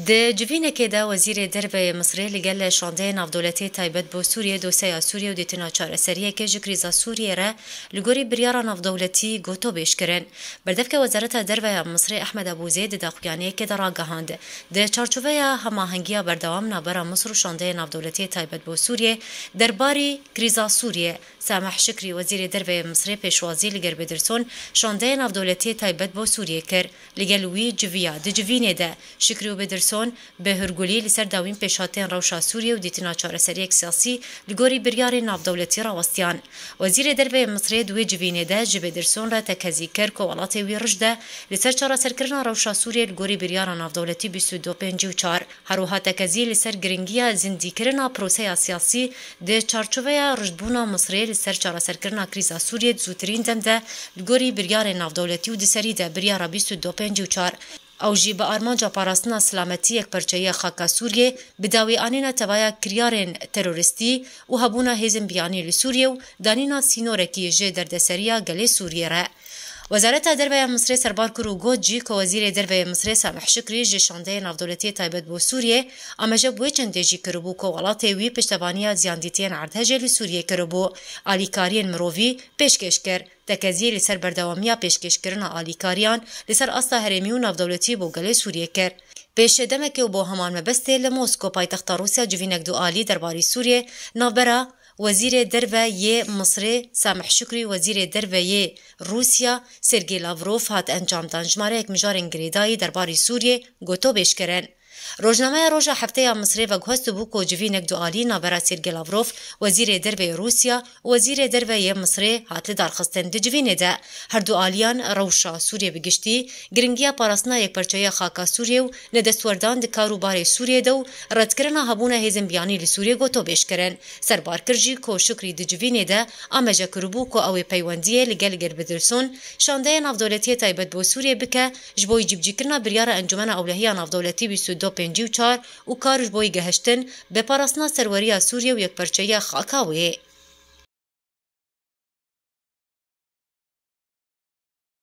د جوینکê de Wezîrê Derve Misrê li gel şandeyê navdewletî taybet bo Sûriye dosyeya Sûriye û dîtina çareseriyekê ji krîza Sûriye re li gorî biryara navdewletî gotobêj kirin. Berdevke Wezareta Derve ya Misrê Ehmed Abûzê di daxuyaniyekê de ragihand. Di çarçoveya hemahengiya berdewam navbera Misr û şandeyê navdewletî taybet bo Sûriye derbarî krîza Sûriye Sameh Şikrî Wezîrê Derve Misrê pêşwazî li ger Bidirson şandeyê navdewletî taybet bo Sûriye kir. Li gel wî civiya di civînê de Şikrî û Bidirson به هرگولی لسر داوین پیشاتین روشا سوریه و دیتنا چارەسەریەک سیاسی لگوری بریاری نافدەوڵەتی ڕاوەستیان. وەزیرê derve Misrê دوێ civînê de ji Bêdirson re tekezî kir ku welatê wî rij de li ser çareserkirina rewşa Sûriye li gorî biryara navdewletî 2254 herwiha tekezî li ser giringiya zindîkirina proseya siyasî di çarçoveya rijdbûna Misrê li ser çareserkirina krîza Sûriye zûtirîn dem de li gorî biryarê navdewletî û di serî de biryara 2254 او جی به آرمانجا پاراستنا سلامتی یک پرچه خاکا سوریه بداوی آنینا توایا کریارن تروریستی و هبونا هیزم بیانی لسوریه و دانینا سینورکی جه دردسریا گلی سوریه را. وزارت دربه مصر سربار کرو گوت جی که وزیر دربه مصر سامح شکری جشنده نافدولتی تایبت بو سوریه امجا بوی چنده جی کربو که ولاته وی پشتوانیا زیاندیتین عردهجه لسوریه کربو آلیکارین مرووی پیشکش کر تکزی لسر بردوامیا پیشکش کرنا آلیکاریان لسر اصلا هرمی و نافدولتی بو گله سوریه کر. پیش دمکی و با همان مبسته لموسکو پایتخت روسیا جوینک دو آلی درباری سوریه نافبرا وزیر دربه مصر سامح شکری وزیر دربه روسیا سرگی لاوروف هات انجام دان جماره یک مجارن گریدایی درباری سوریه گوتو بیش کرن. روزنامه روزا هفته مصر و گوست بو کو جوینک دو آلی نابرا سرگی لاوروف وزیر دربه روسیا وزیر دربه مصر هات لدارخستن دی جوینه ده هر دو آلیان روشا سوریه بگشتی گرنگیا پاراسنا یک پرچه خاکا سوریه و ندستوردان دی کاروبار سوریه دو ردکرنا هبونه هیزم بیانی لسوریه گوتو بیش کرن سربار کرجی کو شکری دی جوینه ده آمجا کربو کو اوی پیوندیه لگل گر بدرسون شانده نافدولتی تایبت بو سوریه بکه جبوی جبجی کرنا بریار انجمن اولهی نافدولتی 2254 و کارش بوی گهشتن به پاراسنا سروریا سوریه و یک پرچه خاکاوی.